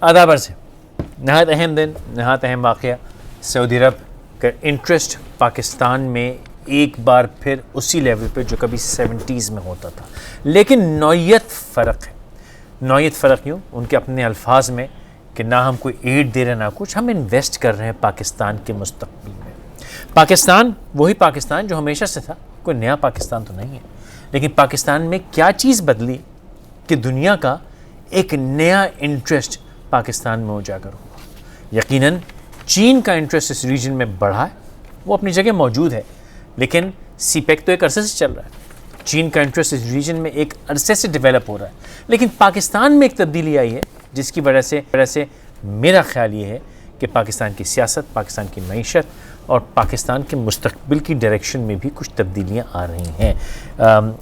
आदाब अर्ज़ है। नहायत अहम दिन, नहायत अहम वाक़या। सऊदी अरब का इंटरेस्ट पाकिस्तान में एक बार फिर उसी लेवल पे जो कभी 70s में होता था, लेकिन नौयत फ़र्क है। नौयत फ़र्क यूँ उनके अपने अल्फाज में कि ना हम कोई एड दे रहे ना कुछ, हम इन्वेस्ट कर रहे हैं पाकिस्तान के मुस्तक़बिल में। पाकिस्तान वही पाकिस्तान जो हमेशा से था, कोई नया पाकिस्तान तो नहीं है। लेकिन पाकिस्तान में क्या चीज़ बदली कि दुनिया का एक नया इंटरेस्ट पाकिस्तान में उजागर हुआ। यकीनन चीन का इंटरेस्ट इस रीजन में बढ़ा है, वो अपनी जगह मौजूद है, लेकिन सीपेक तो एक अरसे से चल रहा है। चीन का इंटरेस्ट इस रीजन में एक अरसे से डेवलप हो रहा है, लेकिन पाकिस्तान में एक तब्दीली आई है जिसकी वजह से मेरा ख्याल ये है कि पाकिस्तान की सियासत, पाकिस्तान की मईशत और पाकिस्तान के मुस्तक़बिल की डायरेक्शन में भी कुछ तब्दीलियाँ आ रही हैं।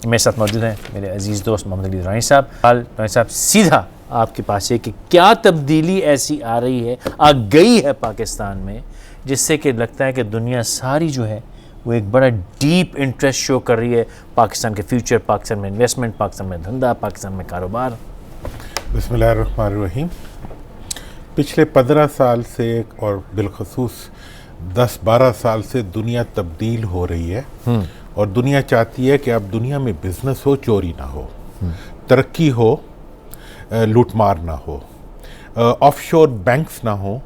मेरे साथ मौजूद हैं मेरे अजीज़ दोस्त मोहम्मद अली दुरानी साहब। दुरानी साहब, सीधा आपके पास है कि क्या तब्दीली ऐसी आ रही है, आ गई है पाकिस्तान में, जिससे कि लगता है कि दुनिया सारी जो है वो एक बड़ा डीप इंटरेस्ट शो कर रही है पाकिस्तान के फ्यूचर, पाकिस्तान में इन्वेस्टमेंट, पाकिस्तान में धंधा, पाकिस्तान में कारोबार। बिस्मिल्लाहिर्रहमानिर्रहीम। पिछले 15 साल से और बिलखसूस 10-12 साल से दुनिया तब्दील हो रही है और दुनिया चाहती है कि अब दुनिया में बिजनेस हो, चोरी ना हो, तरक्की हो, लूटमार ना हो, ऑफशोर बैंक्स ना हो,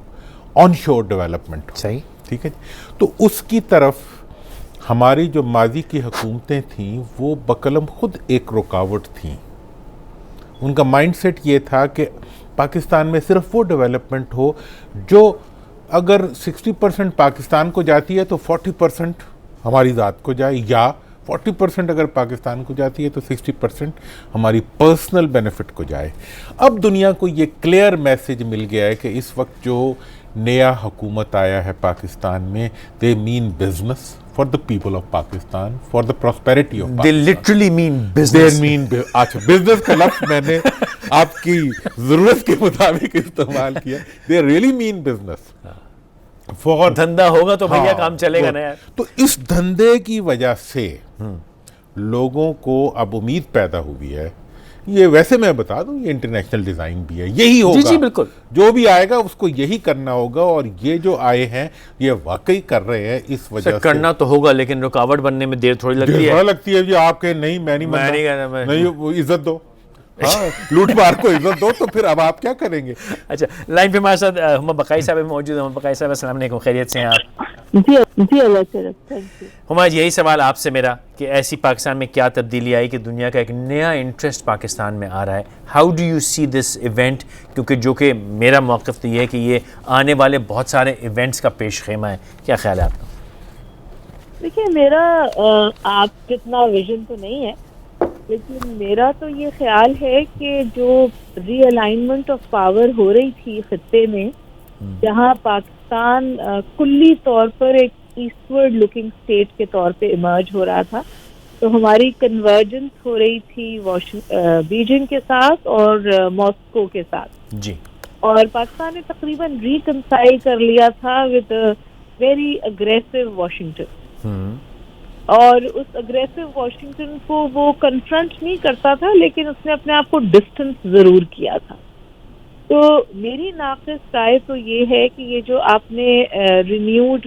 ऑनशोर डेवलपमेंट हो। सही, ठीक है। तो उसकी तरफ हमारी जो माजी की हुकूमतें थीं वो बकलम खुद एक रुकावट थीं। उनका माइंडसेट ये था कि पाकिस्तान में सिर्फ वो डेवलपमेंट हो जो अगर 60% पाकिस्तान को जाती है तो 40% हमारी ज़ात को जाए, या 40% अगर पाकिस्तान को जाती है तो 60% हमारी पर्सनल बेनिफिट को जाए। अब दुनिया को ये क्लियर मैसेज मिल गया है कि इस वक्त जो नया हुकूमत आया है पाकिस्तान में, they mean business for the people of Pakistan, for the prosperity of they literally mean business. अच्छा, बिजनेस का लफ्ज़ मैंने आपकी ज़रूरत के मुताबिक इस्तेमाल किया। They really mean business for धंधा होगा तो भैया काम चलेगा ना यार। तो इस धंधे की वजह से लोगों को अब उम्मीद पैदा हुई है। ये वैसे मैं बता दूं, ये इंटरनेशनल डिजाइन भी है, यही होगा। जी बिल्कुल, जो भी आएगा उसको यही करना होगा, और ये जो आए हैं ये वाकई कर रहे हैं। इस वजह से करना तो होगा, लेकिन रुकावट बनने में देर थोड़ी लगती है। लगती है जी, आपके नहीं, मैं नहीं, वो इज्जत दो। हाँ, लूट मार को इज्जत दो, तो फिर अब आप क्या करेंगे। अच्छा, लाइन पे हमारे साथ हम बकाई साहब मौजूद हैं। बकाई साहब, अस्सलाम वालेकुम, खैरियत से हैं आप? जी अल्लाह से, थैंक यू। हुमा, यही सवाल आपसे मेरा कि ऐसी पाकिस्तान में क्या तब्दीली आई कि दुनिया का एक नया इंटरेस्ट पाकिस्तान में आ रहा है। How do you see this event? क्योंकि जो कि मेरा मौक़िफ़ तो ये है कि ये आने वाले बहुत सारे इवेंट्स का पेश खेमा है। क्या ख्याल है आपका? देखिए, मेरा आप जितना विजन तो नहीं है, लेकिन मेरा तो ये ख्याल है कि जो रीअलाइनमेंट ऑफ पावर हो रही थी खित्ते में, जहाँ पाकिस्तान कुल्ली तौर पर एक ईस्टवर्ड लुकिंग स्टेट के तौर पे इमर्ज हो रहा था, तो हमारी कन्वर्जेंस हो रही थी बीजिंग के साथ और मॉस्को के साथ जी, और पाकिस्तान ने तकरीबन रिकंसाइल कर लिया था विद वेरी अग्रेसिव वाशिंगटन। और उस अग्रेसिव वाशिंगटन को वो कन्फ्रंट नहीं करता था, लेकिन उसने अपने आप को डिस्टेंस जरूर किया था। तो मेरी नाक़िस राय तो ये है कि ये जो आपने रिन्यूड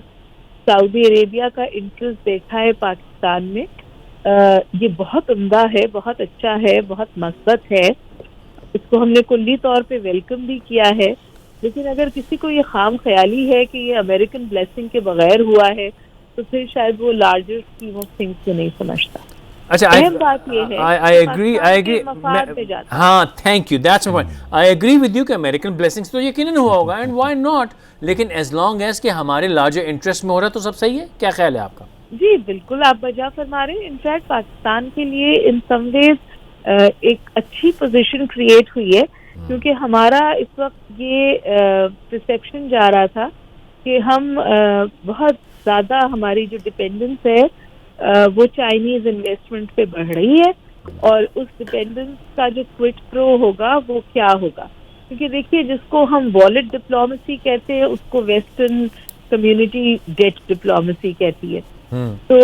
सऊदी अरेबिया का इंटरेस्ट देखा है पाकिस्तान में, ये बहुत उम्दा है, बहुत अच्छा है, बहुत मस्बत है। इसको हमने कुल्ली तौर पे वेलकम भी किया है। लेकिन अगर किसी को ये खाम ख्याली है कि ये अमेरिकन ब्लेसिंग के बगैर हुआ है, तो फिर शायद वो लार्जर स्कीम ऑफ थिंग्स को नहीं समझता। अच्छा, बात ये है, I agree। हाँ, thank you, that's my point. I agree with you कि अमेरिकन ब्लेसिंग्स तो यकीनन हुआ होगा, एंड व्हाई नॉट, लेकिन एज लॉन्ग एज कि हमारे लार्जर इंटरेस्ट में हो रहा है तो सब सही है। क्या ख्याल है आपका? जी बिल्कुल, आप बजा फरमा रहे हैं। इनफैक्ट पाकिस्तान के लिए इन सम वेज एक अच्छी पोजीशन क्रिएट हुई है, क्योंकि हमारा इस वक्त ये परसेप्शन जा रहा था कि हम बहुत ज़्यादा, हमारी जो डिपेंडेंस है वो चाइनीज इन्वेस्टमेंट पे बढ़ रही है, और उस डिपेंडेंस का जो क्विड प्रो होगा वो क्या होगा। क्योंकि देखिए, जिसको हम वॉलेट डिप्लोमेसी कहते हैं उसको वेस्टर्न कम्युनिटी डेट डिप्लोमेसी कहती है। तो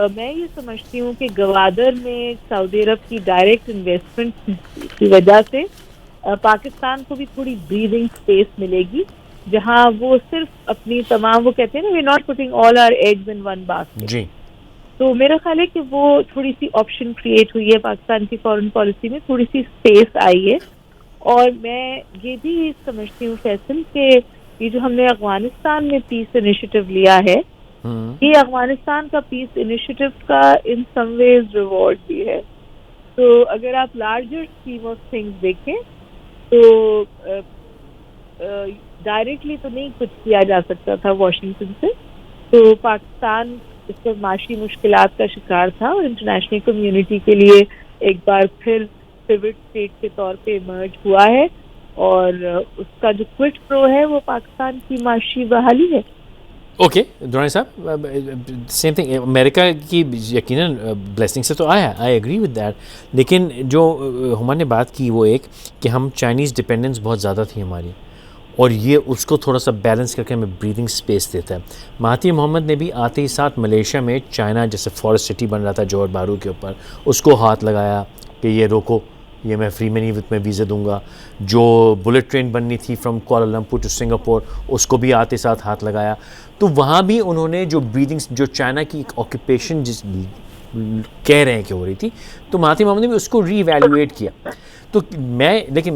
मैं ये समझती हूँ कि गवादर में सऊदी अरब की डायरेक्ट इन्वेस्टमेंट की वजह से पाकिस्तान को भी थोड़ी ब्रीदिंग स्पेस मिलेगी, जहां वो सिर्फ अपनी तमाम, वो कहते हैं ना, we not putting all our eggs in one basket. जी। तो मेरा ख्याल है कि वो थोड़ी सी ऑप्शन क्रिएट हुई है, पाकिस्तान की फॉरेन पॉलिसी में थोड़ी सी स्पेस आई है। और मैं ये भी समझती हूँ फैसल कि ये जो हमने अफगानिस्तान में पीस इनिशिएटिव लिया है, ये अफगानिस्तान का पीस इनिशिएटिव का इन सम वेज रिवॉर्ड भी है। तो अगर आप लार्जर स्कीम ऑफ थिंग्स देखें तो डायरेक्टली तो नहीं कुछ किया जा सकता था वाशिंगटन से। तो पाकिस्तान इस पर माशी मुश्किलात का शिकार था और इंटरनेशनल कम्युनिटी के लिए एक बार फिर पिवट स्टेट के तौर पे इमर्ज हुआ है, और उसका जो क्विड प्रो है वो पाकिस्तान की माशी बहाली है। ओके दुरानी साहब, सेम थिंग, अमेरिका की यकीनन ब्लेसिंग से तो आया, आई एग्री विद दैट, लेकिन जो हुमा ने बात की वो एक कि हम चाइनीज़ डिपेंडेंस बहुत ज़्यादा थी हमारी, और ये उसको थोड़ा सा बैलेंस करके हमें ब्रीदिंग स्पेस देता है। महातिर मोहम्मद ने भी आते ही साथ मलेशिया में चाइना जैसे फॉरेस्ट सिटी बन रहा था जोहर बारू के ऊपर, उसको हाथ लगाया कि ये रोको, ये मैं फ्री में नहीं विद में वीज़ा दूंगा। जो बुलेट ट्रेन बननी थी फ्रॉम कुआलालंपुर टू सिंगापुर, उसको भी आते साथ हाथ लगाया। तो वहाँ भी उन्होंने जो ब्रीदिंग, जो चाइना की एक ऑक्यूपेशन जिस कह रहे हैं कि हो रही थी, तो महातिर मोहम्मद ने भी उसको रीवैल्यूएट किया। तो मैं, लेकिन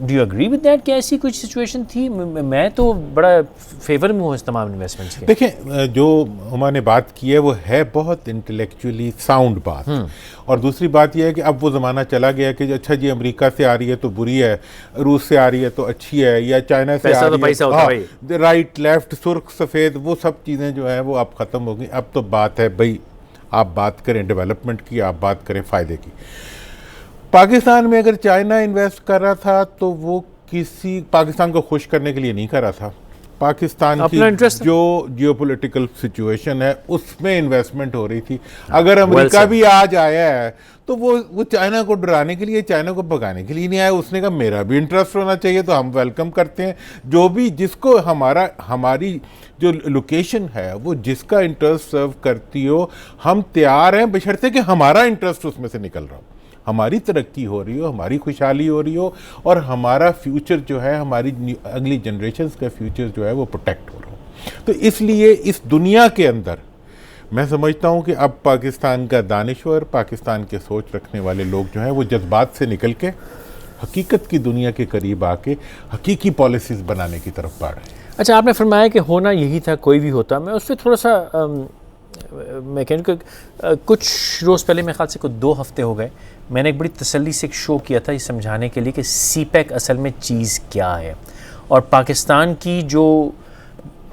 do you agree with that कि ऐसी कुछ सिचुएशन थी? मैं तो बड़ा फेवर में हूँ इस तमाम इन्वेस्टमेंट्स के। देखें, जो उन्होंने बात की है वो है बहुत इंटेलेक्चुअली साउंड बात, और दूसरी बात यह है कि अब वो ज़माना चला गया कि अच्छा जी अमेरिका से आ रही है तो बुरी है, रूस से आ रही है तो अच्छी है, या चाइना से आ रही है, राइट लेफ्ट सुर्ख सफ़ेद, वो सब चीज़ें जो हैं वो अब ख़त्म हो गई। अब तो बात है भाई, आप बात करें डेवलपमेंट की, आप बात करें फ़ायदे की। पाकिस्तान में अगर चाइना इन्वेस्ट कर रहा था तो वो किसी पाकिस्तान को खुश करने के लिए नहीं कर रहा था, पाकिस्तान की जो जियोपॉलिटिकल सिचुएशन है उसमें इन्वेस्टमेंट हो रही थी। अगर अमेरिका भी आज आया है तो वो चाइना को डराने के लिए, चाइना को भगाने के लिए नहीं आया। उसने कहा मेरा भी इंटरेस्ट होना चाहिए, तो हम वेलकम करते हैं जो भी, जिसको हमारी जो लोकेशन है वो जिसका इंटरेस्ट सर्व करती हो, हम तैयार हैं, बशर्ते कि हमारा इंटरेस्ट उसमें से निकल रहा हो, हमारी तरक्की हो रही हो, हमारी खुशहाली हो रही हो, और हमारा फ्यूचर जो है, हमारी अगली जनरेशन्स का फ्यूचर जो है वो प्रोटेक्ट हो रहा हो। तो इसलिए इस दुनिया के अंदर मैं समझता हूँ कि अब पाकिस्तान का दानिश्वर, पाकिस्तान के सोच रखने वाले लोग जो हैं वो जज्बात से निकल के हकीकत की दुनिया के करीब आके हकीकी पॉलिसीज़ बनाने की तरफ बढ़ रहे हैं। अच्छा, आपने फरमाया कि होना यही था, कोई भी होता। मैं उस पर थोड़ा सा मैं कहूँ कुछ रोज़ पहले, मेरे ख्याल से कुछ 2 हफ्ते हो गए, मैंने एक बड़ी तसल्ली से एक शो किया था ये समझाने के लिए कि सीपैक असल में चीज़ क्या है, और पाकिस्तान की जो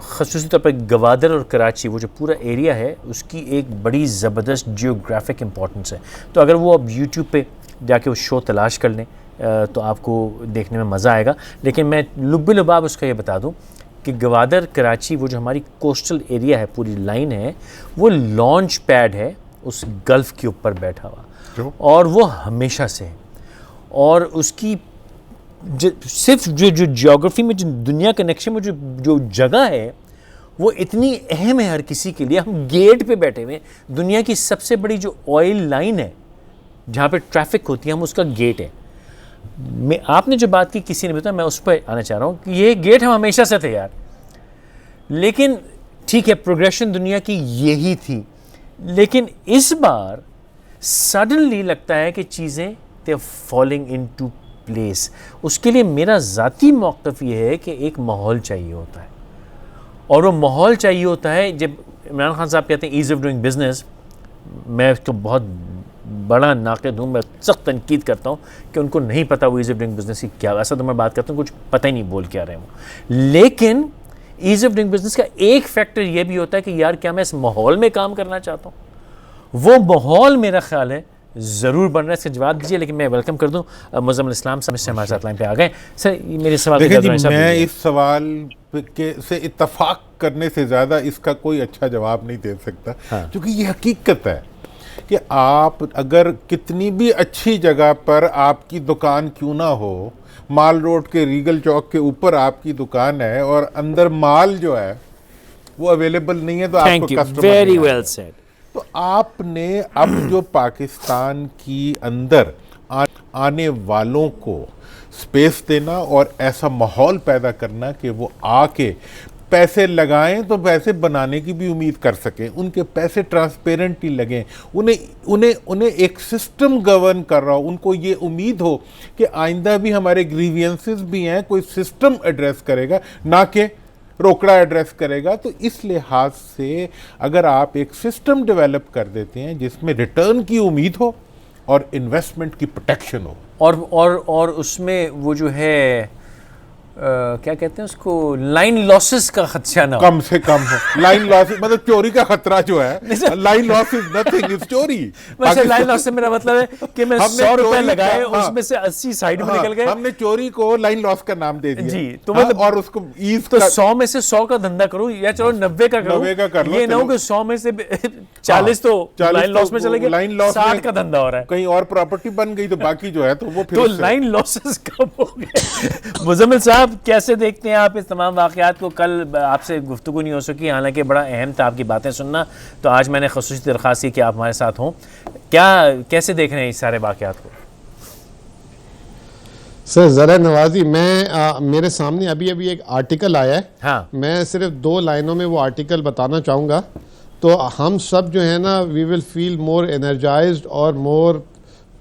ख़ुसूसी तौर पर गवादर और कराची, वो जो पूरा एरिया है, उसकी एक बड़ी ज़बरदस्त जियोग्राफिक इम्पोर्टेंस है। तो अगर वो अब यूट्यूब पे जाके उस शो तलाश कर लें तो आपको देखने में मज़ा आएगा। लेकिन मैं लुब्बे लुबाब उसका ये बता दूं कि गवादर कराची, वो जो हमारी कोस्टल एरिया है, पूरी लाइन है, वो लॉन्च पैड है उस गल्फ़ के ऊपर बैठा हुआ, और वो हमेशा से है। और उसकी सिर्फ जो जियोग्राफी में, जो दुनिया कनेक्शन में जो जगह है, वो इतनी अहम है हर किसी के लिए। हम गेट पे बैठे हुए, दुनिया की सबसे बड़ी जो ऑयल लाइन है जहाँ पे ट्रैफिक होती है, हम उसका गेट है। आपने जो बात की किसी ने बताया, मैं उस पर आना चाह रहा हूँ कि ये गेट हम हमेशा से थे यार, लेकिन ठीक है, प्रोग्रेशन दुनिया की यही थी, लेकिन इस बार सडनली लगता है कि चीज़ें they are falling into place. उसके लिए मेरा ज़ाती मौक़िफ़ ये है कि एक माहौल चाहिए होता है, और वो माहौल चाहिए होता है। जब इमरान खान साहब कहते हैं ईज़ ऑफ डूइंग बिजनेस, मैं उसको बहुत बड़ा नाक़िद हूँ, मैं सख्त तनकीद करता हूँ कि उनको नहीं पता वो ईज़ ऑफ डूइंग बिजनेस की क्या। ऐसा तो मैं बात करता हूँ कुछ पता ही नहीं बोल क्या रहे हूँ। लेकिन ईज़ ऑफ डूइंग बिजनेस का एक फैक्टर ये भी होता है कि यार क्या मैं इस माहौल में काम करना चाहता हूँ। वो माहौल मेरा ख्याल है ज़रूर बन रहा है। इसका जवाब दीजिए, लेकिन मैं वेलकम कर दूँ मुअज़्ज़म इस्लाम साहब से हमारे साथ लाइन पे आ गए। सर मेरे सवाल, देखिए जी, मैं इस सवाल के से इत्तफाक करने से ज़्यादा इसका कोई अच्छा जवाब नहीं दे सकता, क्योंकि ये हकीकत है कि आप अगर कितनी भी अच्छी जगह पर आपकी दुकान क्यों ना हो, माल रोड के रीगल चौक के ऊपर आपकी दुकान है और अंदर माल जो है वो अवेलेबल नहीं है, तो आपको कस्टमर वेरी वेल सेड। तो आपने अब जो पाकिस्तान की अंदर आने वालों को स्पेस देना और ऐसा माहौल पैदा करना कि वो आके पैसे लगाएं तो पैसे बनाने की भी उम्मीद कर सकें, उनके पैसे ट्रांसपेरेंटली लगें, उन्हें एक सिस्टम गवर्न कर रहा हो, उनको ये उम्मीद हो कि आइंदा भी हमारे ग्रीवियंसेस भी हैं, कोई सिस्टम एड्रेस करेगा ना कि रोकड़ा एड्रेस करेगा। तो इस लिहाज से अगर आप एक सिस्टम डेवलप कर देते हैं जिसमें रिटर्न की उम्मीद हो और इन्वेस्टमेंट की प्रोटेक्शन हो, और उसमें वो जो है क्या कहते हैं उसको, लाइन लॉसेस का खदशा ना हो, कम से कम हो। लाइन लॉस मतलब चोरी का खतरा जो है, line loss is nothing, is चोरी। वैसे लाइन लॉस से मेरा मतलब है कि मैं 100 रुपए लगाए, हाँ, उसमें से 80 साइड में निकल गए। हमने चोरी को लाइन लॉस का नाम दे दिया जी, तो हाँ, मतलब और उसको ईज तो 100 में से 100 का धंधा करूं या चलो 90 का करूं, 90 का कर लो, ये ना हो कि 100 में से 40 तो लाइन लॉस में चले गए, लाइन लॉस 60 का धंधा हो रहा है, कहीं और प्रॉपर्टी बन गई तो बाकी जो है तो वो फिर तो लाइन लॉसेस कम हो गए। मुजम्मिल साहब, कैसे देखते हैं आप इस तमाम वाकयात को? कल आपसे गुफ्तगू नहीं हो सकी, हालांकि बड़ा अहम था आपकी बातें सुनना, तो आज मैंने ख़ुसूसी दरख्वास्त की कि आप हमारे साथ हों। कैसे देख रहे हैं इस सारे वाकयात को? सर ज़रा नवाजी, मेरे सामने अभी एक आर्टिकल आया है। हाँ, मैं सिर्फ 2 लाइनों में वो आर्टिकल बताना चाहूँगा। तो हम सब जो है ना, we will feel more energized और more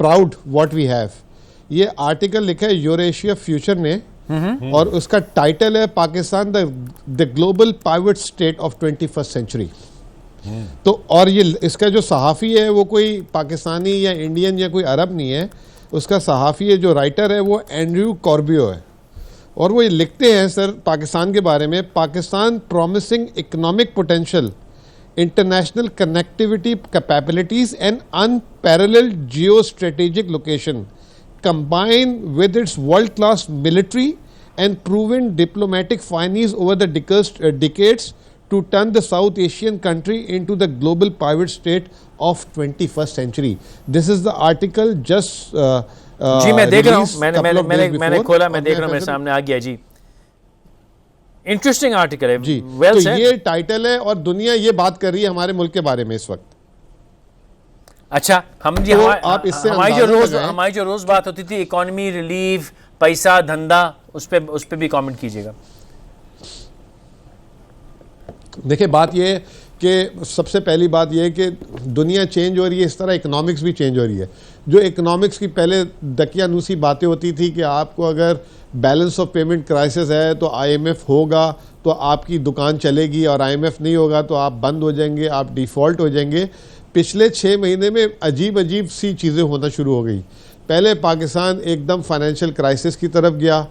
proud what we have. ये आर्टिकल लिखा है यूरेशिया फ्यूचर ने, और उसका टाइटल है Pakistan the global pivot state of 21st century. तो और ये इसका जो सहाफ़ी है वो कोई पाकिस्तानी या इंडियन या कोई अरब नहीं है, उसका सहाफ़ी है, जो राइटर है वो एंड्रयू कॉर्बियो है। और वो ये लिखते हैं सर पाकिस्तान के बारे में, Pakistan promising economic potential, international connectivity capabilities and unparalleled geo strategic location combined with its world-class military and proven diplomatic fineries over the decades to turn the South Asian country into the global private state of 21st century. This is the article just जी मैं देख रहा हूँ, मैंने खोला, मैं देख रहा हूँ, मेरे सामने आ गया जी। इंटरेस्टिंग आर्टिकल है जी। well तो said. ये टाइटल है और दुनिया ये बात कर रही है हमारे मुल्क के बारे में इस वक्त। अच्छा, हम जी तो आप इससे हमारी जो रोज बात होती थी, इकोनॉमी, रिलीफ, पैसा, धंधा, उस पे भी कमेंट कीजिएगा। देखिए, बात ये है कि सबसे पहली बात ये है कि दुनिया चेंज हो रही है, इस तरह इकोनॉमिक्स भी चेंज हो रही है। जो इकोनॉमिक्स की पहले दकियानूसी बातें होती थी कि आपको अगर बैलेंस ऑफ पेमेंट क्राइसिस है तो IMF होगा तो आपकी दुकान चलेगी, और IMF नहीं होगा तो आप बंद हो जाएंगे, आप डिफ़ॉल्ट हो जाएंगे। पिछले 6 महीने में अजीब सी चीज़ें होना शुरू हो गई। पहले पाकिस्तान एकदम फाइनेंशियल क्राइसिस की तरफ गया,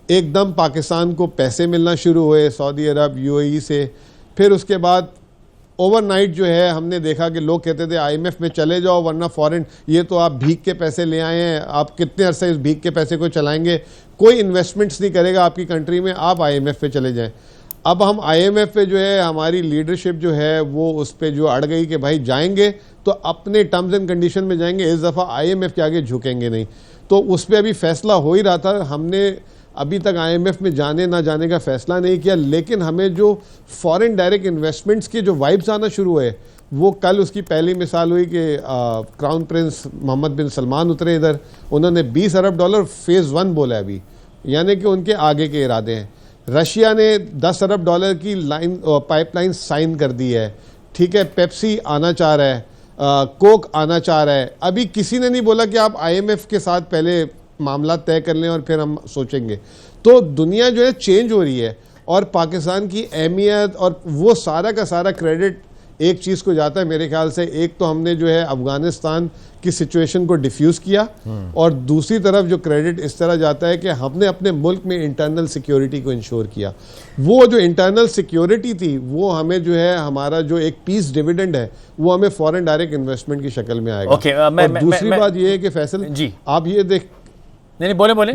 एकदम पाकिस्तान को पैसे मिलना शुरू हुए सऊदी अरब, UAE से। फिर उसके बाद ओवरनाइट जो है हमने देखा कि लोग कहते थे IMF में चले जाओ वरना फॉरेन, ये तो आप भीख के पैसे ले आए हैं, आप कितने अरसे इस भीख के पैसे को चलाएंगे, कोई इन्वेस्टमेंट्स नहीं करेगा आपकी कंट्री में, आप IMF पे चले जाएं। अब हम IMF पे जो है हमारी लीडरशिप जो है वो उस पर जो अड़ गई कि भाई जाएंगे तो अपने टर्म्स एंड कंडीशन में जाएंगे, इस दफ़ा IMF के आगे झुकेंगे नहीं। तो उस पर अभी फैसला हो ही रहा था। हमने अभी तक IMF में जाने ना जाने का फैसला नहीं किया, लेकिन हमें जो फॉरेन डायरेक्ट इन्वेस्टमेंट्स के जो वाइब्स आना शुरू हुए, वो कल उसकी पहली मिसाल हुई कि क्राउन प्रिंस मोहम्मद बिन सलमान उतरे इधर, उन्होंने $20 अरब फेज़ 1 बोला है अभी, यानी कि उनके आगे के इरादे हैं। रशिया ने $10 अरब की पाइपलाइन साइन कर दी है, ठीक है। पेप्सी आना चाह रहा है, कोक आना चाह रहा है। अभी किसी ने नहीं बोला कि आप IMF के साथ पहले मामला तय कर लें और फिर हम सोचेंगे। तो दुनिया जो है चेंज हो रही है, और पाकिस्तान की अहमियत और वो सारा का सारा क्रेडिट एक चीज़ को जाता है मेरे ख्याल से। एक तो हमने जो है अफगानिस्तान की सिचुएशन को डिफ्यूज़ किया, और दूसरी तरफ जो क्रेडिट इस तरह जाता है कि हमने अपने मुल्क में इंटरनल सिक्योरिटी को इंश्योर किया। वो जो इंटरनल सिक्योरिटी थी वो हमें जो है, हमारा जो एक पीस डिविडेंड है वो हमें फॉरेन डायरेक्ट इन्वेस्टमेंट की शक्ल में आएगा। और दूसरी बात ये है कि फैसल जी आप ये देख, नहीं बोले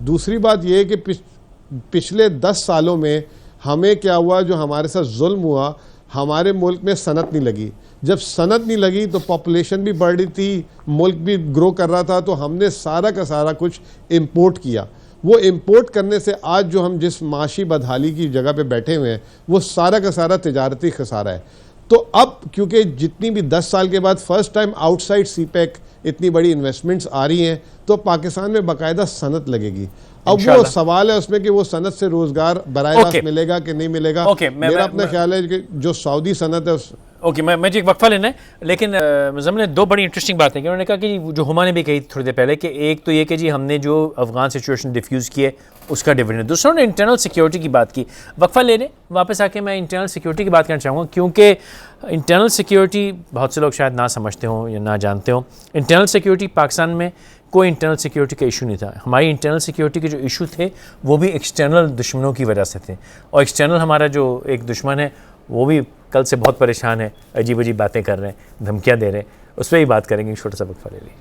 दूसरी बात ये है कि पिछले 10 सालों में हमें क्या हुआ, जो हमारे साथ जुल्म हुआ, हमारे मुल्क में सनत नहीं लगी। जब सनत नहीं लगी तो पॉपुलेशन भी बढ़ रही थी, मुल्क भी ग्रो कर रहा था, तो हमने सारा का सारा कुछ इंपोर्ट किया। वो इंपोर्ट करने से आज जो हम जिस माशी बदहाली की जगह पे बैठे हुए हैं वो सारा का सारा तिजारती खसारा है। तो अब क्योंकि जितनी भी 10 साल के बाद फर्स्ट टाइम आउटसाइड सीपैक इतनी बड़ी इन्वेस्टमेंट्स आ रही हैं, तो पाकिस्तान में बाकायदा सनत लगेगी। अब वो सवाल है उसमें कि वो सनत से रोजगार बराह रास्त मिलेगा कि नहीं मिलेगा। मेरा अपना ख्याल है कि जो सऊदी सनत है ओके मैं जी एक वक्फा लेना है, लेकिन मुज़म्मिल ने दो बड़ी इंटरेस्टिंग बातें की। उन्होंने कहा कि जो हुमा ने भी कही थोड़ी देर पहले कि एक तो ये कि जी हमने जो अफगान सिचुएशन डिफ्यूज़ की है उसका डिविडेंड, दूसरा ने इंटरनल सिक्योरिटी की बात की। वक्फा लेने वापस आके मैं इंटरनल सिक्योरिटी की बात करना चाहूँगा, क्योंकि इंटरनल सिक्योरिटी बहुत से लोग शायद ना समझते हों या ना जानते हों। इंटरनल सिक्योरिटी पाकिस्तान में कोई इंटरनल सिक्योरिटी का इशू नहीं था। हमारी इंटरनल सिक्योरिटी के जो इशू थे वो भी एक्सटर्नल दुश्मनों की वजह से थे, और एक्सटर्नल हमारा जो एक दुश्मन है वो भी कल से बहुत परेशान है, अजीब अजीब बातें कर रहे हैं, धमकियां दे रहे हैं, उस पर ही बात करेंगे। छोटा सा वक्फा ले लीजिए।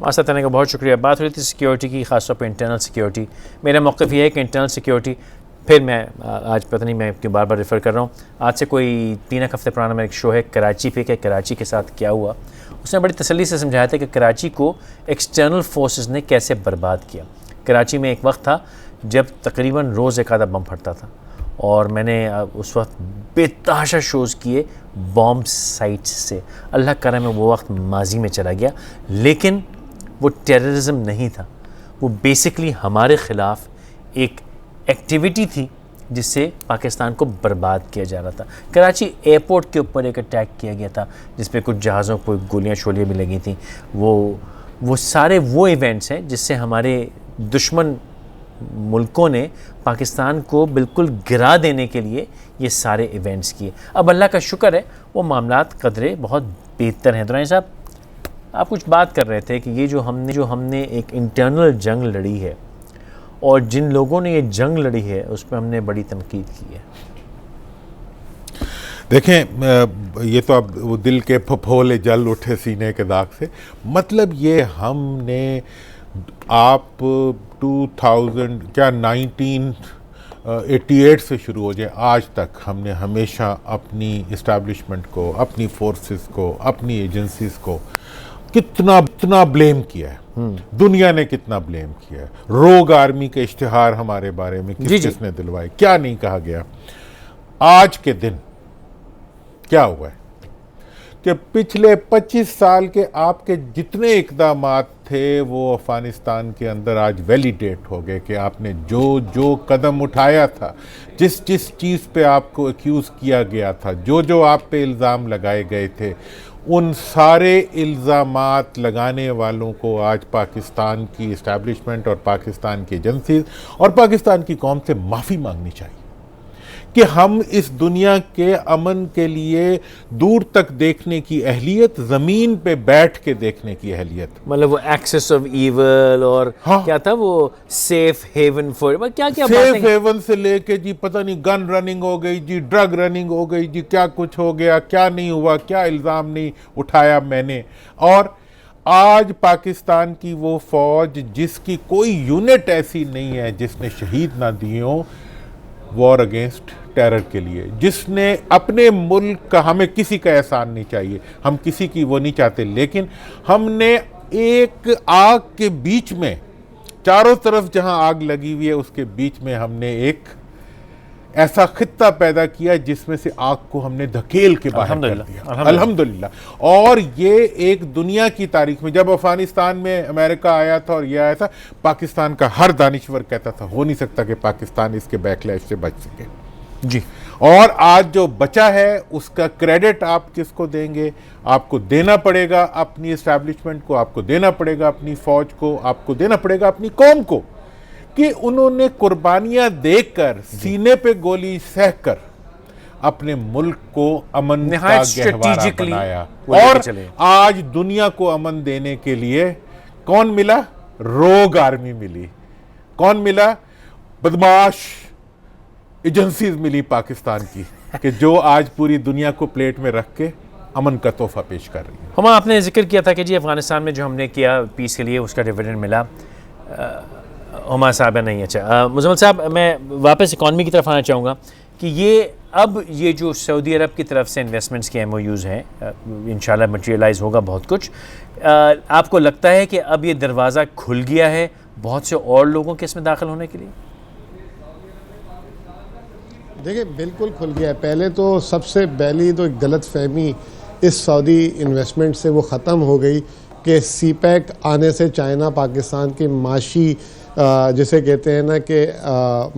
मास्टर तने का बहुत शुक्रिया। बात हो रही थी सिक्योरिटी की, खासतौर पर इंटरनल सिक्योरिटी। मेरा मौक़िफ़ ये है कि इंटरनल सिक्योरिटी, फिर मैं आज पता नहीं मैं क्यों बार बार रेफ़र कर रहा हूँ, आज से कोई 3 हफ्ते पुराना मेरा एक शो है कराची पे कि कराची के साथ क्या हुआ। उसने बड़ी तसल्ली से समझाया था कि कराची को एक्सटर्नल फोर्सेस ने कैसे बर्बाद किया। कराची में एक वक्त था जब तकरीबन रोज़ एक आधा बम फटता था, और मैंने उस वक्त बेतहाशा शोज़ किए बॉम्ब साइट्स से। अल्लाह करम में वो वक्त माजी में चला गया, लेकिन वो टेररिज्म नहीं था, वो बेसिकली हमारे ख़िलाफ़ एक एक्टिविटी थी जिससे पाकिस्तान को बर्बाद किया जा रहा था। कराची एयरपोर्ट के ऊपर एक अटैक किया गया था जिस पे कुछ जहाज़ों को गोलियां शोलियाँ भी लगी थी। वो सारे वो इवेंट्स हैं जिससे हमारे दुश्मन मुल्कों ने पाकिस्तान को बिल्कुल गिरा देने के लिए ये सारे इवेंट्स किए। अब अल्लाह का शुक्र है वो मामलात कदरे बहुत बेहतर हैं। दुरानी साहब, आप कुछ बात कर रहे थे कि ये जो हमने एक इंटरनल जंग लड़ी है, और जिन लोगों ने ये जंग लड़ी है उस पर हमने बड़ी तनकीद की है। देखें, ये तो अब वो दिल के फफोले जल उठे सीने के दाग से। मतलब ये हमने आप 1988 से शुरू हो जाए आज तक हमने हमेशा अपनी इस्टेब्लिशमेंट को, अपनी फोर्सेस को, अपनी एजेंसीज को कितना ब्लेम किया है। दुनिया ने कितना ब्लेम किया है। रोग आर्मी के इश्तिहार हमारे बारे में किसने दिलवाए, क्या नहीं कहा गया। आज के दिन क्या हुआ है कि पिछले 25 साल के आपके जितने इक़दामात थे वो अफ़गानिस्तान के अंदर आज वैलिडेट हो गए कि आपने जो कदम उठाया था, जिस चीज़ पे आपको एक्यूज़ किया गया था, जो आप पे इल्ज़ाम लगाए गए थे, उन सारे इल्ज़ामात लगाने वालों को आज पाकिस्तान की इस्टेब्लिशमेंट और पाकिस्तान की एजेंसीज और पाकिस्तान की कौम से माफ़ी मांगनी चाहिए कि हम इस दुनिया के अमन के लिए दूर तक देखने की अहलियत, ज़मीन पे बैठ के देखने की अहलियत, मतलब वो एक्सेस ऑफ ईवल और क्या था वो सेफ हेवन फॉर क्या सेफ हेवन से लेके जी पता नहीं गन रनिंग हो गई जी, ड्रग रनिंग हो गई जी, क्या कुछ हो गया, क्या नहीं हुआ, क्या इल्ज़ाम नहीं उठाया मैंने। और आज पाकिस्तान की वो फौज जिसकी कोई यूनिट ऐसी नहीं है जिसने शहीद ना दिए हो वॉर अगेंस्ट टेरर के लिए, जिसने अपने मुल्क का, हमें किसी का एहसान नहीं चाहिए, हम किसी की वो नहीं चाहते, लेकिन हमने एक आग के बीच में, चारों तरफ जहां आग लगी हुई है उसके बीच में हमने एक ऐसा खित्ता पैदा किया जिसमें से आग को हमने धकेल के बाहर कर दिया, अल्हम्दुलिल्लाह। और ये एक दुनिया की तारीख में, जब अफगानिस्तान में अमेरिका आया था और यह आया था, पाकिस्तान का हर दानिश्वर कहता था हो नहीं सकता कि पाकिस्तान इसके बैकलैश से बच सके जी। और आज जो बचा है उसका क्रेडिट आप किसको देंगे? आपको देना पड़ेगा अपनी एस्टैब्लिशमेंट को, आपको देना पड़ेगा अपनी फौज को, आपको देना पड़ेगा अपनी कौम को कि उन्होंने कुर्बानियां देकर, सीने पे गोली सहकर अपने मुल्क को अमन का गहवारा बनाया। और आज दुनिया को अमन देने के लिए कौन मिला? रोग आर्मी मिली। कौन मिला? बदमाश एजेंसीज मिली पाकिस्तान की कि जो आज पूरी दुनिया को प्लेट में रख के अमन का तोहफा पेश कर रही है। हम आपने जिक्र किया था कि जी अफगानिस्तान में जो हमने किया पीस के लिए उसका डिविडेंड मिला। हुमा साहब नहीं, अच्छा मुज़म्मिल साहब, मैं वापस इकॉनमी की तरफ आना चाहूँगा कि ये जो सऊदी अरब की तरफ से इन्वेस्टमेंट्स के MOUs हैं, इंशाल्लाह मटेरियलाइज़ होगा बहुत कुछ। आपको लगता है कि अब ये दरवाज़ा खुल गया है बहुत से और लोगों के इसमें दाखिल होने के लिए? देखिए बिल्कुल खुल गया है। पहले तो सबसे पहली तो गलत फहमी इस सऊदी इन्वेस्टमेंट से वो ख़त्म हो गई कि सीपैक आने से चाइना पाकिस्तान की माशी जिसे कहते हैं ना कि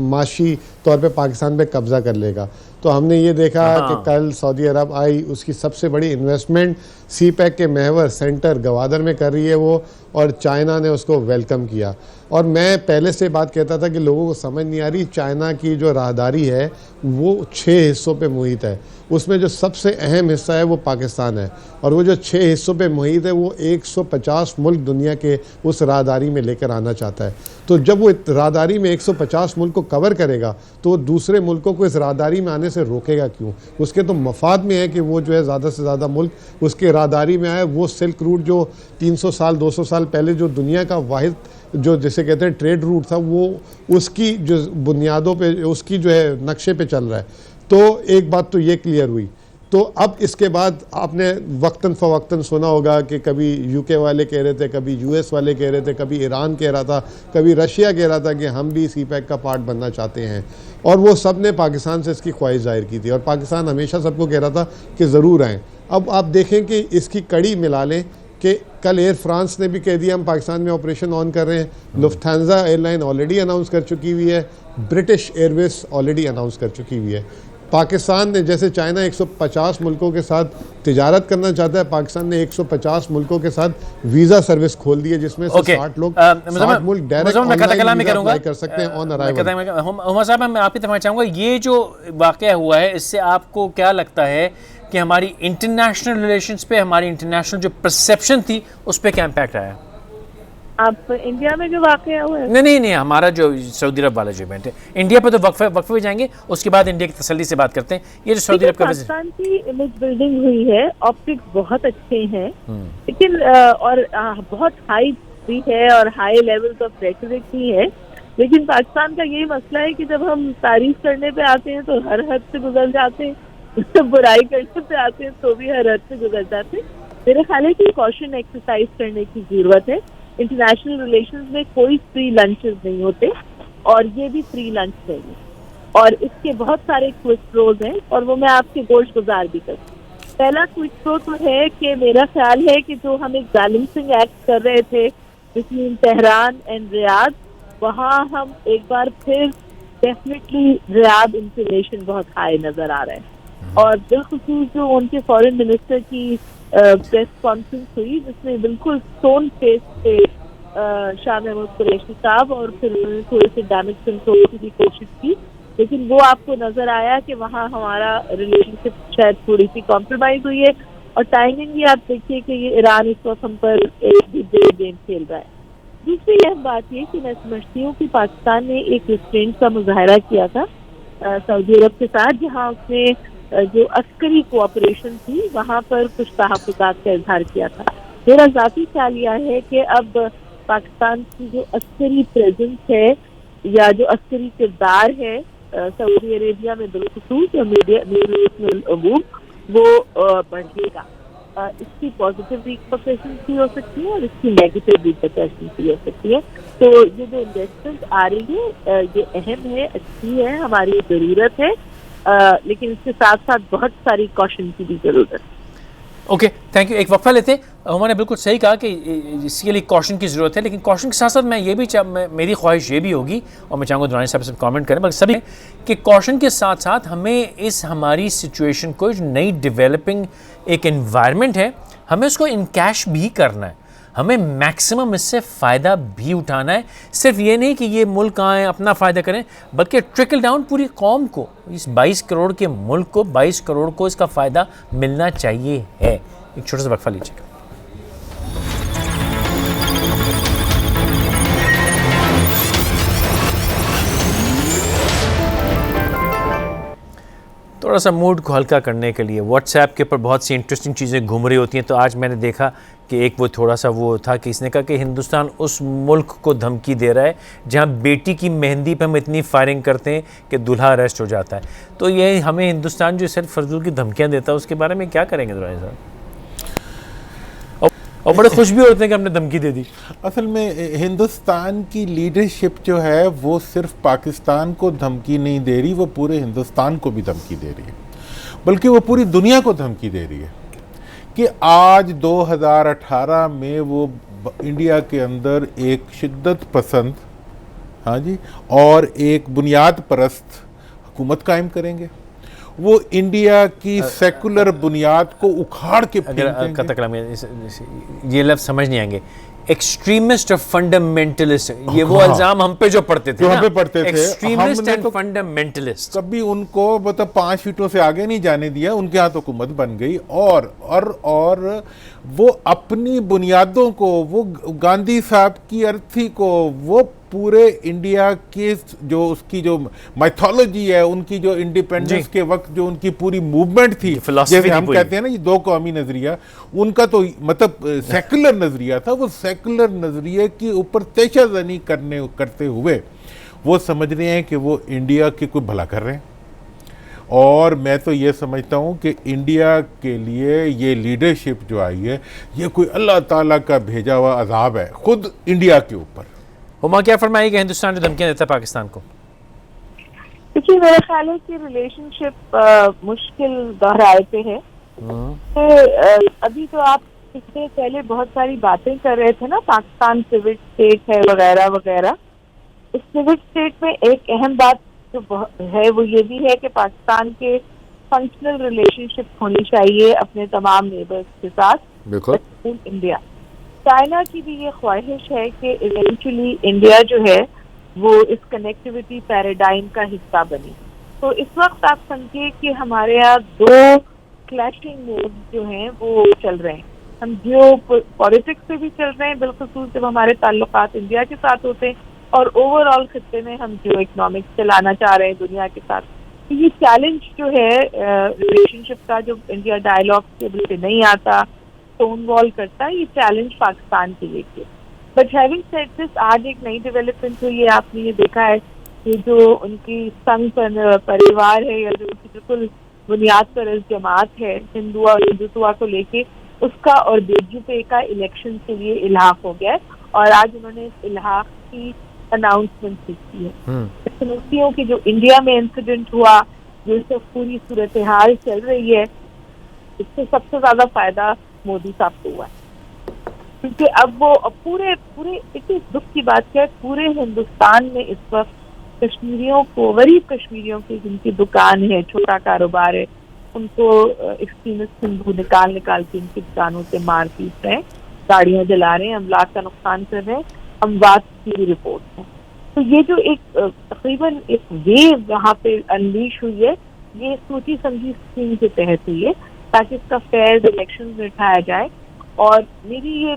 माशी तौर पे पाकिस्तान पे कब्ज़ा कर लेगा। तो हमने ये देखा कि कल सऊदी अरब आई, उसकी सबसे बड़ी इन्वेस्टमेंट सीपैक के महवर सेंटर गवादर में कर रही है वो, और चाइना ने उसको वेलकम किया। और मैं पहले से बात कहता था कि लोगों को समझ नहीं आ रही, चाइना की जो राहदारी है वो 6 हिस्सों पे मुहित है, उसमें जो सबसे अहम हिस्सा है वो पाकिस्तान है, और वो जो 6 हिस्सों पे मुहित है वो 150 मुल्क दुनिया के उस राहदारी में लेकर आना चाहता है। तो जब वो राहदारी में 150 मुल्क को कवर करेगा तो वो दूसरे मुल्कों को इस राहदारी में आने से रोकेगा क्यों? उसके तो मफाद में है कि वो जो है ज़्यादा से ज़्यादा मुल्क उसके राहदारी में आए। वो सिल्क रूट जो 300 साल 200 साल पहले जो दुनिया का वाहिद जो जिसे कहते हैं ट्रेड रूट था, वो उसकी जो बुनियादों पे, उसकी जो है नक्शे पे चल रहा है। तो एक बात तो ये क्लियर हुई। तो अब इसके बाद आपने वक्तन फ़वक्तन सुना होगा कि कभी यूके वाले कह रहे थे, कभी यूएस वाले कह रहे थे, कभी ईरान कह रहा था, कभी रशिया कह रहा था कि हम भी सीपैक का पार्ट बनना चाहते हैं, और वो सब ने पाकिस्तान से इसकी ख्वाहिश जाहिर की थी, और पाकिस्तान हमेशा सबको कह रहा था कि ज़रूर आएँ। अब आप देखें कि इसकी कड़ी मिला लें कि कल एयर फ्रांस ने भी कह दिया हम पाकिस्तान में ऑपरेशन ऑन कर रहे हैं, लुफ्थांसा एयरलाइन ऑलरेडी अनाउंस कर चुकी हुई है, ब्रिटिश एयरवेज ऑलरेडी अनाउंस कर चुकी हुई है। पाकिस्तान ने, जैसे चाइना 150 मुल्कों के साथ तिजारत करना चाहता है, पाकिस्तान ने 150 मुल्कों के साथ वीज़ा सर्विस खोल दी है, जिसमें से 60 लोग 60 मुल्क डायरेक्ट ऑनलाइन वीज़ा अप्लाई कर सकते हैं ऑन अराइवल। उमर साहब, मैं आपकी तरफ चाहूँगा, ये जो वाक़या हुआ है इससे आपको क्या लगता है कि हमारी इंटरनेशनल रिलेशंस पे, हमारी इंटरनेशनल जो परसेप्शन थी उस पर क्या इम्पैक्ट आया? आप इंडिया में जो वाक़या हुआ है? नहीं, हमारा जो सऊदी अरब वाला जो इवेंट है, इंडिया पे तो वक्फे पे जाएंगे, उसके बाद इंडिया की तसल्ली से बात करते हैं। ये जो सऊदी अरब का पाकिस्तान की इमेज बिल्डिंग हुई है, ऑप्टिक्स बहुत अच्छे हैं, लेकिन और बहुत हाई भी है और हाई लेवल्स ऑफ रेटरिक भी है, लेकिन पाकिस्तान का यही मसला है कि जब हम तारीफ करने पे आते हैं तो हर हद से गुजर जाते हैं, बुराई करने पे आते हैं तो भी हर हद से गुजर जाते हैं। मेरे ख्याल है कि कॉशन एक्सरसाइज करने की जरूरत है। इंटरनेशनल रिलेशंस में कोई फ्री लंचेस नहीं होते, और ये भी फ्री लंच चाहिए, और इसके बहुत सारे क्विक प्रोज हैं, और वो मैं आपके गोश गुजार भी करती हूँ। पहला क्विक प्रो तो है कि मेरा ख्याल है कि जो हम एक बैलेंसिंग एक्ट कर रहे थे बिटवीन तेहरान एंड रियाद, वहाँ हम एक बार फिर डेफिनेटली रियाद इंफलेशन बहुत हाई नजर आ रहा है, और बिलखुसूस जो उनके फॉरेन मिनिस्टर की प्रेस कॉन्फ्रेंस हुई जिसमें बिल्कुल स्टोन फेस पे शाह महमूद कुरैशी साहब, और फिर उन्होंने थोड़े से डैमेज कंट्रोल की भी कोशिश की, लेकिन वो आपको नजर आया कि वहाँ हमारा रिलेशनशिप शायद थोड़ी सी कॉम्प्रोमाइज हुई है। और टाइमिंग भी आप देखिए कि ये ईरान इस वक्त हम पर एक भी गेम खेल रहा है। दूसरी यह बात ये कि मैं समझती हूँ कि पाकिस्तान ने एक रिस्ट्रेंट का मुजाहरा किया था सऊदी अरब के साथ, जहाँ उसने जो अस्करी कोऑपरेशन थी वहाँ पर कुछ तहफ़्फ़ुज़ात का इजहार किया था। मेरा ज़ाती ख्याल यह है कि अब पाकिस्तान की जो अस्करी प्रेजेंस है या जो अस्करी किरदार है सऊदी अरेबिया में बिलखुसूस या मिडल ईस्ट में वो बढ़ेगा। इसकी पॉजिटिव रिपरकशंस भी हो सकती है और इसकी नेगेटिव रिपरकशंस भी हो सकती है। तो ये जो इन्वेस्टमेंट आ रही है ये अहम है, अच्छी है, हमारी ज़रूरत है, लेकिन इसके साथ साथ बहुत सारी कॉशन की भी ज़रूरत है। Okay, thank you. एक वक्फा लेते हैं। उन्होंने बिल्कुल सही कहा कि इसके लिए कॉशन की ज़रूरत है, लेकिन कॉशन के साथ साथ मैं ये भी मेरी ख्वाहिश ये भी होगी, और मैं चाहूँगा दुरानी साहब से कमेंट करें, बल्कि सभी कि कॉशन के साथ साथ हमें इस हमारी सिचुएशन को, जो नई डेवलपिंग एक एनवायरनमेंट है, हमें उसको इनकैश भी करना है, हमें मैक्सिमम इससे फ़ायदा भी उठाना है। सिर्फ ये नहीं कि ये मुल्क आएँ अपना फ़ायदा करें, बल्कि ट्रिकल डाउन पूरी कौम को, इस 22 करोड़ के मुल्क को, 22 करोड़ को इसका फ़ायदा मिलना चाहिए है। एक छोटा सा वक्फा लीजिएगा। थोड़ा सा मूड को हल्का करने के लिए व्हाट्सएप के ऊपर बहुत सी इंटरेस्टिंग चीज़ें घूम रही होती हैं। तो आज मैंने देखा कि एक वो थोड़ा सा वो था कि इसने कहा कि हिंदुस्तान उस मुल्क को धमकी दे रहा है जहां बेटी की मेहंदी पर हम इतनी फायरिंग करते हैं कि दूल्हा अरेस्ट हो जाता है। तो ये हमें हिंदुस्तान जो सिर्फ फजूल की धमकियाँ देता है, उसके बारे में क्या करेंगे दुरानी साहब? और बड़े खुश भी होते हैं कि हमने धमकी दे दी। असल में हिंदुस्तान की लीडरशिप जो है वो सिर्फ पाकिस्तान को धमकी नहीं दे रही, वो पूरे हिंदुस्तान को भी धमकी दे रही है, बल्कि वो पूरी दुनिया को धमकी दे रही है कि आज 2018 में वो इंडिया के अंदर एक शिद्दत पसंद, हाँ जी, और एक बुनियाद परस्त हुकूमत कायम करेंगे। वो इंडिया की सेकुलर बुनियाद को उखाड़ के फेंक देंगे। कतकलाम ये लफ्ज समझ नहीं आएंगे, एक्सट्रीमिस्ट और फंडामेंटलिस्ट, ये वो इल्जाम हम पे जो पढ़ते थे, हम पे पढ़ते थे, एक्सट्रीमिस्ट एंड फंडामेंटलिस्ट। कभी उनको मतलब 5 फीटों से आगे नहीं जाने दिया, उनके हाथ हुकूमत बन गई। और वो अपनी बुनियादों को, वो गांधी साहब की अर्थी को, वो पूरे इंडिया के जो उसकी जो माइथोलॉजी है, उनकी जो इंडिपेंडेंस के वक्त जो उनकी पूरी मूवमेंट थी, जैसे हम कहते हैं ना ये 2 कौमी नजरिया, उनका तो मतलब सेकुलर नजरिया था। वो सेकुलर नजरिए के ऊपर तेशाजनी करते हुए वो समझ रहे हैं कि वो इंडिया की कोई भला कर रहे हैं। और मैं तो ये समझता हूँ कि इंडिया के लिए ये लीडरशिप जो आई है, ये कोई अल्लाह ताला का भेजा हुआ अजाब है खुद इंडिया के ऊपर। हुमा क्या फरमाएगी हिंदुस्तान जो धमकियां देता है पाकिस्तान को? देखिए, मेरा ख्याल है कि रिलेशनशिप मुश्किल दोहराए पे है। अभी तो आप इससे पहले बहुत सारी बातें कर रहे थे ना, पाकिस्तान सिविक स्टेट है वगैरह वगैरह। इस सिविक स्टेट में एक अहम बात जो है वो ये भी है कि पाकिस्तान के फंक्शनल रिलेशनशिप होनी चाहिए अपने तमाम नेबर्स के साथ, बिल्कुल इंडिया। चाइना की भी ये ख्वाहिश है कि इवेंचुअली इंडिया जो है वो इस कनेक्टिविटी पैराडाइम का हिस्सा बने। तो इस वक्त आप समझिए कि हमारे यहाँ 2 क्लैशिंग मोड्स जो हैं वो चल रहे हैं। हम जियो पॉलिटिक्स पे भी चल रहे हैं, बिलखुसूस जब हमारे ताल्लुकात इंडिया के साथ होते हैं, और ओवरऑल खित्ते में हम जियो इकोनॉमिक्स चलाना चाह रहे हैं दुनिया के साथ। तो ये चैलेंज जो है रिलेशनशिप का, जो इंडिया डायलॉग टेबल पे नहीं आता, स्टोन वॉल करता है, ये चैलेंज पाकिस्तान के लिए। बट हैविंग सेड दिस, आज एक नई डेवलपमेंट हुई है, आपने ये देखा है कि जो उनकी संघ परिवार है या जो उनकी बिल्कुल बुनियाद पर जमात है हिंदू और हिंदुत्व को लेके, उसका और बीजेपी का इलेक्शन के लिए इल्हाक हो गया है। और आज उन्होंने इस इल्हाक की अनाउंसमेंट की है। चुनौतियों की जो इंडिया में इंसिडेंट हुआ, जो सब पूरी सूरत हाल चल रही है, इससे सबसे ज्यादा फायदा मोदी साहब को हुआ है, क्योंकि अब वो पूरे इतनी दुख की बात है, पूरे हिंदुस्तान में इस वक्त कश्मीरियों को, गरीब कश्मीरियों की जिनकी दुकान है, छोटा कारोबार है, उनको एक्सट्रीमिस्ट हिंदू निकाल के उनकी दुकानों से मार पीट रहे हैं, गाड़ियां जला रहे हैं, अमलाक का नुकसान कर रहे हैं, अमवात की रिपोर्ट है। तो ये जो एक तकरीबन एक वेव यहाँ पे अनलीश हुई है, ये सोची समझी स्कीम के तहत हुई है ताकि इसका फेयर इलेक्शन में उठाया जाए। और मेरी ये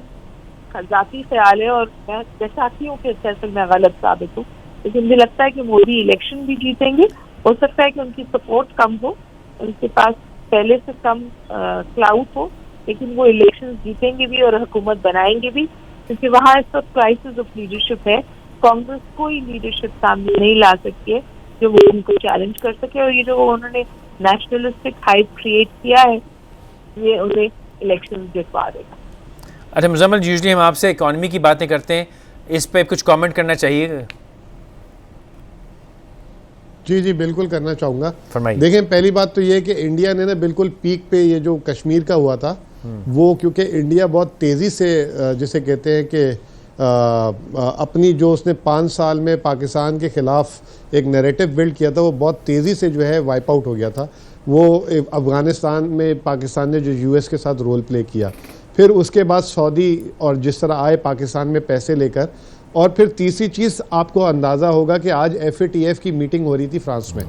जाती ख्याल है, और मैं चाहती हूँ कि दरअसल मैं गलत साबित हूँ, लेकिन मुझे लगता है कि मोदी इलेक्शन भी जीतेंगे। हो सकता है कि उनकी सपोर्ट कम हो, उनके पास पहले से कम क्लाउड हो, लेकिन वो इलेक्शन जीतेंगे भी और हुकूमत बनाएंगे भी, क्योंकि वहाँ इस वक्त क्राइसिस ऑफ लीडरशिप है। कांग्रेस कोई लीडरशिप सामने नहीं ला सकती है जो वो उनको चैलेंज कर सके, और ये जो उन्होंने नेशनलिस्टिक हाइप क्रिएट किया है, ये उन्हें इलेक्शन जितवा देगा। अच्छा मुजम्मिल, यूजुअली हम आपसे इकोनॉमी की बातें करते हैं, इस पे कुछ कमेंट करना चाहिए? जी बिल्कुल करना चाहूँगा। फरमाइए। देखें, पहली बात तो ये है कि इंडिया ने ना बिल्कुल पीक पे, ये जो कश्मीर का हुआ था वो, क्योंकि इंडिया बहुत तेज़ी से जिसे कहते हैं कि अपनी जो उसने 5 साल में पाकिस्तान के ख़िलाफ़ एक नैरेटिव बिल्ड किया था, वो बहुत तेज़ी से जो है वाइप आउट हो गया था। वो अफ़गानिस्तान में पाकिस्तान ने जो यूएस के साथ रोल प्ले किया, फिर उसके बाद सऊदी और जिस तरह आए पाकिस्तान में पैसे लेकर, और फिर तीसरी चीज़ आपको अंदाज़ा होगा कि आज FATF की मीटिंग हो रही थी फ्रांस में।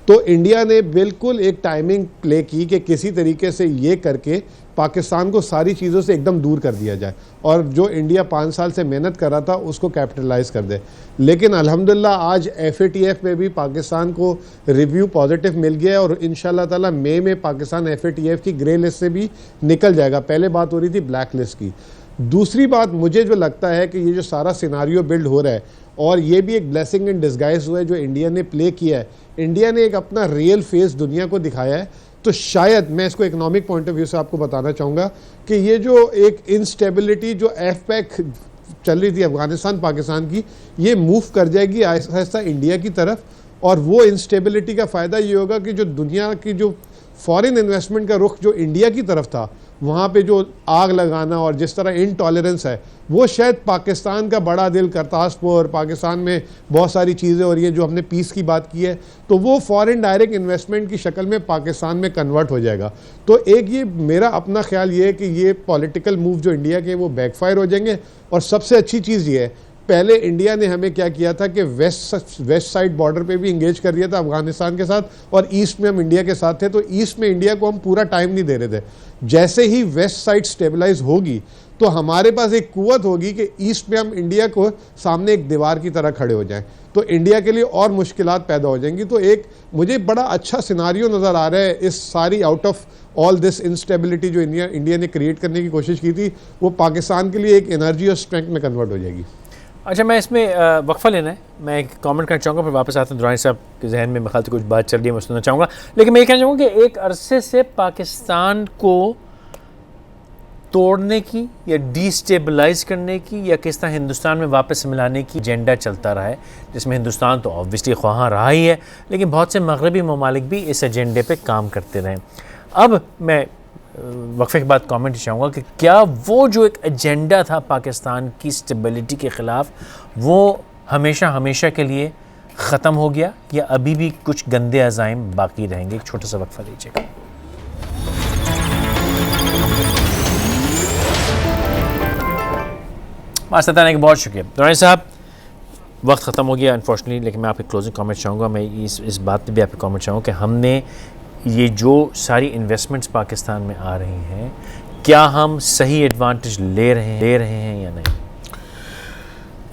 तो इंडिया ने बिल्कुल एक टाइमिंग प्ले की कि किसी तरीके से ये करके पाकिस्तान को सारी चीज़ों से एकदम दूर कर दिया जाए, और जो इंडिया 5 साल से मेहनत कर रहा था उसको कैपिटलाइज कर दे। लेकिन अल्हम्दुलिल्लाह आज FATF में भी पाकिस्तान को रिव्यू पॉजिटिव मिल गया है, और इंशाल्लाह ताला मई में पाकिस्तान FATF की ग्रे लिस्ट से भी निकल जाएगा। पहले बात हो रही थी ब्लैक लिस्ट की। दूसरी बात मुझे जो लगता है कि ये जो सारा सिनारियो बिल्ड हो रहा है, और ये भी एक ब्लेसिंग इन डिस्गाइज हुआ है जो इंडिया ने प्ले किया है। इंडिया ने एक अपना रियल फेस दुनिया को दिखाया है। तो शायद मैं इसको इकोनॉमिक पॉइंट ऑफ व्यू से आपको बताना चाहूँगा कि ये जो एक इंस्टेबिलिटी जो एफपैक चल रही थी अफगानिस्तान पाकिस्तान की, ये मूव कर जाएगी आहिस्ता आहिस्ता इंडिया की तरफ। और वो इंस्टेबिलिटी का फ़ायदा ये होगा कि जो दुनिया की जो फॉरेन इन्वेस्टमेंट का रुख जो इंडिया की तरफ था, वहाँ पे जो आग लगाना और जिस तरह इनटॉलरेंस है, वो शायद पाकिस्तान का बड़ा दिल, करतारपुर, पाकिस्तान में बहुत सारी चीज़ें हो रही हैं, जो हमने पीस की बात की है, तो वो फॉरेन डायरेक्ट इन्वेस्टमेंट की शक्ल में पाकिस्तान में कन्वर्ट हो जाएगा। तो एक ये मेरा अपना ख्याल ये है कि ये पॉलिटिकल मूव जो इंडिया के वो बैकफायर हो जाएंगे। और सबसे अच्छी चीज़ ये है, पहले इंडिया ने हमें क्या किया था कि वेस्ट साइड बॉर्डर पे भी इंगेज कर दिया था अफगानिस्तान के साथ, और ईस्ट में हम इंडिया के साथ थे, तो ईस्ट में इंडिया को हम पूरा टाइम नहीं दे रहे थे। जैसे ही वेस्ट साइड स्टेबलाइज होगी तो हमारे पास एक कुव्वत होगी कि ईस्ट में हम इंडिया को सामने एक दीवार की तरह खड़े हो जाएं, तो इंडिया के लिए और मुश्किलात पैदा हो जाएंगी। तो एक मुझे बड़ा अच्छा सिनारियो नज़र आ रहा है इस सारी out of all this instability जो इंडिया ने क्रिएट करने की कोशिश की थी, वो पाकिस्तान के लिए एक एनर्जी और स्ट्रेंथ में कन्वर्ट हो जाएगी। अच्छा, मैं इसमें वक्फा लेना है, मैं एक कमेंट करना चाहूँगा, फिर वापस आते हैं। दुरानी साहब के जहन में मेरे कुछ बात चल रही है, मैं सुनना चाहूँगा। लेकिन मैं ये कहना चाहूँगा कि एक अरसे से पाकिस्तान को तोड़ने की या डिस्टेबलाइज करने की या किस तरह हिंदुस्तान में वापस मिलाने की एजेंडा चलता रहा है, जिसमें हिंदुस्तान तो ऑब्वियसली ख्वाह रहा ही है, लेकिन बहुत से मगरबी ममालिक भी इस एजेंडे पे काम करते रहे। अब मैं वक्फे के बाद कमेंट चाहूँगा कि क्या वो जो एक एजेंडा था पाकिस्तान की स्टेबिलिटी के ख़िलाफ़, वो हमेशा हमेशा के लिए ख़त्म हो गया या अभी भी कुछ गंदे अज़ाइम बाकी रहेंगे? एक छोटा सा वक्फा लीजिएगा। मास्ताना के बहुत शुक्रिया दुरानी साहब। वक्त ख़त्म हो गया अनफॉर्चुनेटली, लेकिन मैं आपके क्लोजिंग कमेंट चाहूँगा। मैं इस बात पे भी आपके कमेंट चाहूँगा कि हमने ये जो सारी इन्वेस्टमेंट्स पाकिस्तान में आ रही हैं, क्या हम सही एडवांटेज ले रहे हैं या नहीं?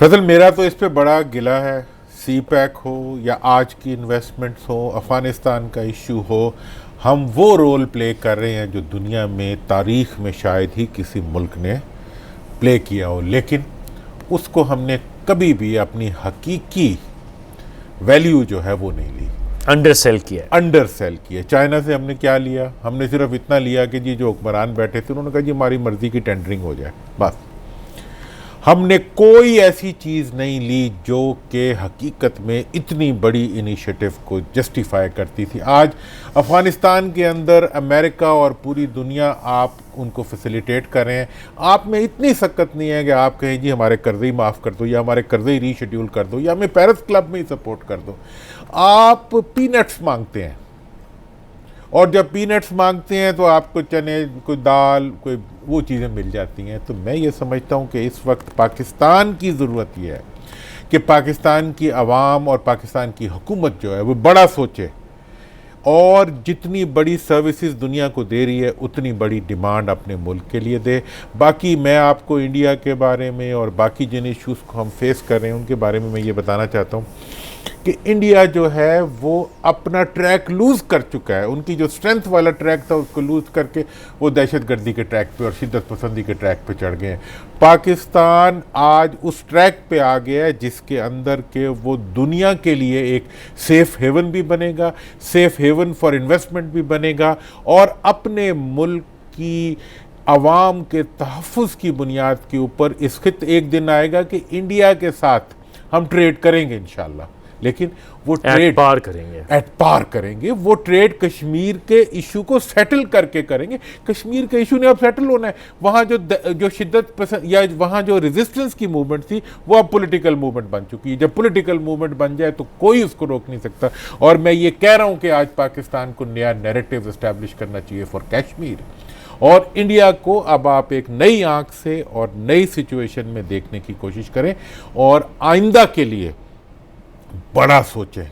फजल, मेरा तो इस पे बड़ा गिला है। सी पैक हो या आज की इन्वेस्टमेंट्स हो, अफ़गानिस्तान का इशू हो, हम वो रोल प्ले कर रहे हैं जो दुनिया में तारीख़ में शायद ही किसी मुल्क ने प्ले किया हो, लेकिन उसको हमने कभी भी अपनी हकीकी वैल्यू जो है वो नहीं ली, अंडर सेल किया। चाइना से हमने क्या लिया? हमने सिर्फ इतना लिया कि जी जो हुक्मरान बैठे थे उन्होंने कहा जी हमारी मर्ज़ी की टेंडरिंग हो जाए, बस। हमने कोई ऐसी चीज़ नहीं ली जो कि हकीकत में इतनी बड़ी इनिशिएटिव को जस्टिफाई करती थी। आज अफ़गानिस्तान के अंदर अमेरिका और पूरी दुनिया आप उनको फैसिलिटेट कर रहे हैं। आप में इतनी सख्त नहीं है कि आप कहें जी हमारे कर्जे ही माफ़ कर दो या हमारे कर्जे ही रीशेड्यूल कर दो या हमें पेरिस क्लब में ही सपोर्ट कर दो। आप पीनट्स मांगते हैं, और जब पीनट्स मांगते हैं तो आपको चने, कोई दाल, कोई वो चीज़ें मिल जाती हैं। तो मैं ये समझता हूँ कि इस वक्त पाकिस्तान की ज़रूरत ये है कि पाकिस्तान की आवाम और पाकिस्तान की हुकूमत जो है वो बड़ा सोचे, और जितनी बड़ी सर्विसेज दुनिया को दे रही है उतनी बड़ी डिमांड अपने मुल्क के लिए दे। बाकी मैं आपको इंडिया के बारे में और बाकी जिन इश्यूज़ को हम फेस कर रहे हैं उनके बारे में मैं ये बताना चाहता हूँ कि इंडिया जो है वो अपना ट्रैक लूज़ कर चुका है। उनकी जो स्ट्रेंथ वाला ट्रैक था उसको लूज़ करके वो दहशतगर्दी के ट्रैक पे और शिद्दत पसंदी के ट्रैक पे चढ़ गए हैं। पाकिस्तान आज उस ट्रैक पे आ गया है जिसके अंदर के वो दुनिया के लिए एक सेफ़ हेवन भी बनेगा, सेफ़ हेवन फॉर इन्वेस्टमेंट भी बनेगा, और अपने मुल्क की आवाम के तहफ़्फ़ुज़ की बुनियाद के ऊपर इस खित एक दिन आएगा कि इंडिया के साथ हम ट्रेड करेंगे इंशाल्लाह, लेकिन वो ट्रेड एट पार करेंगे। वो ट्रेड कश्मीर के इशू को सेटल करके करेंगे। कश्मीर के इशू ने अब सेटल होना है। वहाँ जो शिद्दत पसंद या वहाँ जो रेजिस्टेंस की मूवमेंट थी वो अब पॉलिटिकल मूवमेंट बन चुकी है। जब पॉलिटिकल मूवमेंट बन जाए तो कोई उसको रोक नहीं सकता। और मैं ये कह रहा हूँ कि आज पाकिस्तान को नया नैरेटिव इस्टेब्लिश करना चाहिए फॉर कश्मीर, और इंडिया को अब आप एक नई आंख से और नई सिचुएशन में देखने की कोशिश करें, और आइंदा के लिए बड़ा सोचें,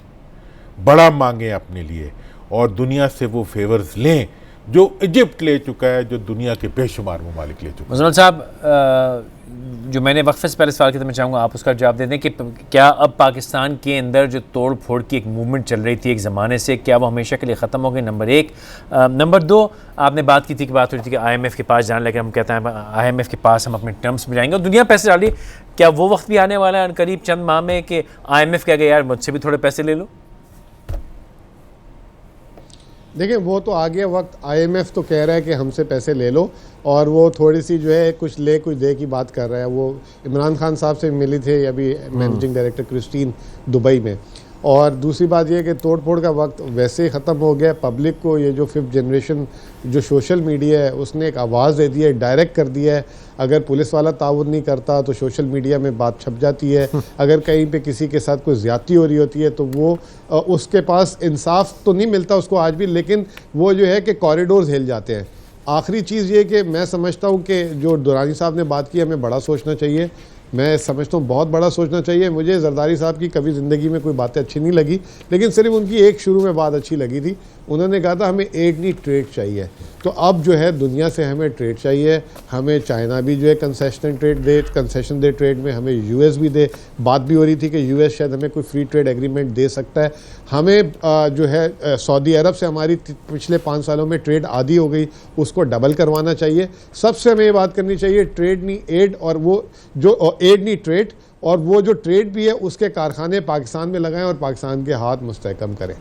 बड़ा मांगें अपने लिए, और दुनिया से वो फेवर्स लें जो इजिप्ट ले चुका है, जो दुनिया के बेशुमार ममालिक ले चुका है। मुज़म्मिल साहब, जो मैंने वक्फे से पहले सवाल किया था, मैं चाहूँगा आप उसका जवाब दे दें कि क्या अब पाकिस्तान के अंदर जो तोड़ फोड़ की एक मूवमेंट चल रही थी एक ज़माने से, क्या वो हमेशा के लिए ख़त्म हो गई? नंबर एक। नंबर दो, आपने बात की थी कि बात हो रही थी कि IMF के पास जाने लगे, हम कहते हैं IMF के पास हम अपने टर्म्स में जाएंगे और दुनिया पैसे डाली। क्या वो वक्त भी आने वाला है करीब चंद माह में कि IMF कह गया यार मुझसे भी थोड़े पैसे ले लो? देखिए वो तो आ गया वक्त, IMF तो कह रहा है कि हमसे पैसे ले लो, और वो थोड़ी सी जो है कुछ ले कुछ दे की बात कर रहा है। वो इमरान खान साहब से मिली थे अभी मैनेजिंग डायरेक्टर क्रिस्टीन दुबई में। और दूसरी बात ये कि तोड़ फोड़ का वक्त वैसे ही ख़त्म हो गया। पब्लिक को ये जो 5th जनरेशन जो सोशल मीडिया है उसने एक आवाज़ दे दी है, डायरेक्ट कर दिया है। अगर पुलिस वाला ताउन नहीं करता तो सोशल मीडिया में बात छप जाती है। अगर कहीं पे किसी के साथ कोई ज़्यादती हो रही होती है तो वो उसके पास इंसाफ तो नहीं मिलता उसको आज भी, लेकिन वो जो है कि कॉरिडोर्स हिल जाते हैं। आखिरी चीज़ ये कि मैं समझता हूँ कि जो दुरानी साहब ने बात की, हमें बड़ा सोचना चाहिए। मैं समझता हूँ बहुत बड़ा सोचना चाहिए। मुझे जरदारी साहब की कभी ज़िंदगी में कोई बातें अच्छी नहीं लगी, लेकिन सिर्फ उनकी एक शुरू में बात अच्छी लगी थी। उन्होंने कहा था हमें एड नहीं ट्रेड चाहिए। तो अब जो है दुनिया से हमें ट्रेड चाहिए। हमें चाइना भी जो है कंसेशन दे ट्रेड में, हमें US भी दे। बात भी हो रही थी कि US शायद हमें कोई फ्री ट्रेड एग्रीमेंट दे सकता है। हमें जो है सऊदी अरब से हमारी पिछले 5 सालों में ट्रेड आधी हो गई, उसको डबल करवाना चाहिए। सबसे हमें ये बात करनी चाहिए ट्रेड नहीं एड, और वो जो एड नहीं ट्रेड, और वो जो ट्रेड भी है उसके कारखाने पाकिस्तान में लगाएं और पाकिस्तान के हाथ मुस्तहकम करें।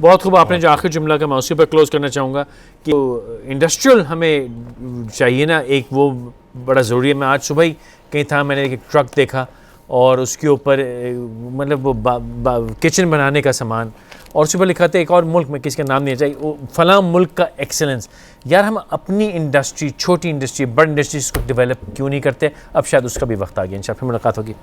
बहुत खूब आपने जो आखिर जुमला का मैं उसी पर क्लोज करना चाहूँगा कि इंडस्ट्रियल हमें चाहिए ना, एक वो बड़ा ज़रूरी है। मैं आज सुबह ही कहीं था, मैंने एक ट्रक देखा और उसके ऊपर मतलब वो किचन बनाने का सामान, और सुबह लिखा था एक और मुल्क में, किसी का नाम नहीं चाहिए, वो फलां मुल्क का एक्सेलेंस। यार हम अपनी इंडस्ट्री, छोटी इंडस्ट्री, बड़ी इंडस्ट्रीज को डेवलप क्यों नहीं करते? अब शायद उसका भी वक्त आ गया। इंशाअल्लाह फिर मुलाकात होगी।